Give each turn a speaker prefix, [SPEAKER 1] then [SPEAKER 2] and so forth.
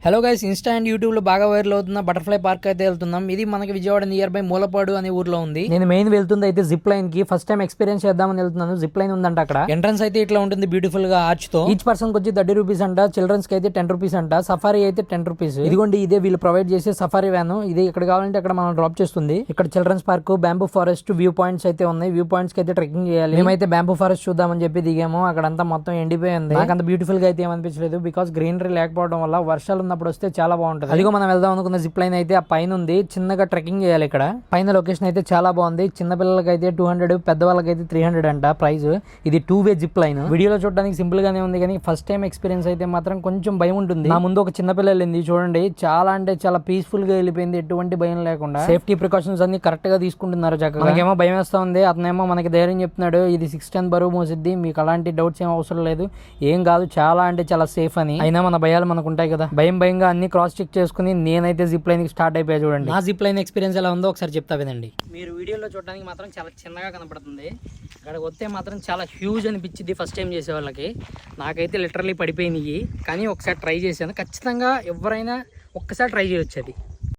[SPEAKER 1] Hello guys, Insta and YouTube లో బాగా viral అవుతున్న బటర్ఫ్లై పార్క్ అయితే వెళ్తున్నాం. ఇది మనకి విజయవాడ నియర్ బై మూలపాడు అనే ఊర్లో ఉంది. నేను మెయిన్ వెళ్తుంది అయితే జిప్ లైన్ కి. ఫస్ట్ టైం ఎక్స్పీరియన్స్ చేద్దామని వెళ్తున్నాను. జిప్ లైన్ ఉందంట అక్కడ. ఎంట్రన్స్ అయితే ఇట్లా ఉంటుంది బ్యూటిఫుల్ గా ఆర్చ్ తో. ఈచ్ పర్సన్ కి వచ్చి 30 రూపీస్ అంట. చిల్డ్రన్స్ కి అయితే 10 రూపీస్ అంట. సఫారీ అయితే 10 రూపీస్. ఇదిగోండి, ఇదే వీళ్ళు ప్రొవైడ్ చేసే సఫారీ వ్యాన్. ఇది ఇక్కడ కావాలంటే అక్కడ మనం డ్రాప్ చేస్తుంది. ఇక్కడ children's park, bamboo forest, view points అయితే ఉన్నాయి. వ్యూ పాయింట్స్ కి అయితే ట్రెక్కింగ్ చేయాలి. మేమైతే బ్యాంబూ ఫారెస్ట్ చూద్దామని చెప్పి దిగాము. అక్కడంతా మొత్తం ఎండిపోయింది. నాకు అంత బ్యూటిఫుల్ గా అయితే ఏమనిపించలేదు. బికాస్ గ్రీనరీ లేకపోవడం వల్ల వర్షాలు ఉన్నప్పుడు వస్తే చాలా బాగుంటుంది. అదిగో మనం వెళ్దాం అనుకున్న జిప్ లైన్ అయితే ఆ పైన ఉంది. చిన్నగా ట్రెక్కింగ్ చేయాలి. ఇక్కడ పైన లొకేషన్ అయితే చాలా బాగుంది. చిన్న పిల్లలకి అయితే 200, పెద్దవాళ్ళకైతే 300 అంట ప్రైస్. ఇది 2-వే జిప్ లైన్. వీడియోలో చూడడానికి సింపుల్ గానే ఉంది, కానీ ఫస్ట్ టైం ఎక్స్పీరియన్స్ అయితే మాత్రం కొంచెం భయం ఉంటుంది. నా ముందు ఒక చిన్న పిల్ల వెళ్ళింది చూడండి. చాలా అంటే చాలా పీస్ఫుల్ గా వెళ్ళిపోయింది, ఎటువంటి భయం లేకుండా. సేఫ్టీ ప్రికాషన్స్ అన్ని కరెక్ట్ గా తీసుకుంటున్నారు చక్కగా. మనకేమో భయం వేస్తా ఉంది, అతనేమో మనకి ధైర్యం చెప్తున్నాడు. ఇది 6 టన్ బరువు మోసిద్ది, మీకు అలాంటి డౌట్స్ ఏం అవసరం లేదు, ఏం కాదు, చాలా అంటే చాలా సేఫ్ అని. అయినా మన భయాలు మనకు ఉంటాయి కదా. భయంగా అన్ని క్రాస్ చెక్ చేసుకుని నేనైతే జిప్ లైన్ కి స్టార్ట్ అయిపోయా. చూడండి నా జిప్ లైన్ ఎక్స్పీరియన్స్ ఎలా ఉందో ఒకసారి చెప్తా వినండి. మీరు వీడియోలో చూడడానికి మాత్రం చాలా చిన్నగా కనపడుతుంది, అక్కడికి వస్తే మాత్రం చాలా హ్యూజ్ అనిపించింది ఫస్ట్ టైం చేసే వాళ్ళకి. నాకైతే లిటరల్లీ పడిపోయినాయి, కానీ ఒకసారి ట్రై చేశాను. ఖచ్చితంగా ఎవరైనా ఒక్కసారి ట్రై చేయొచ్చు అది.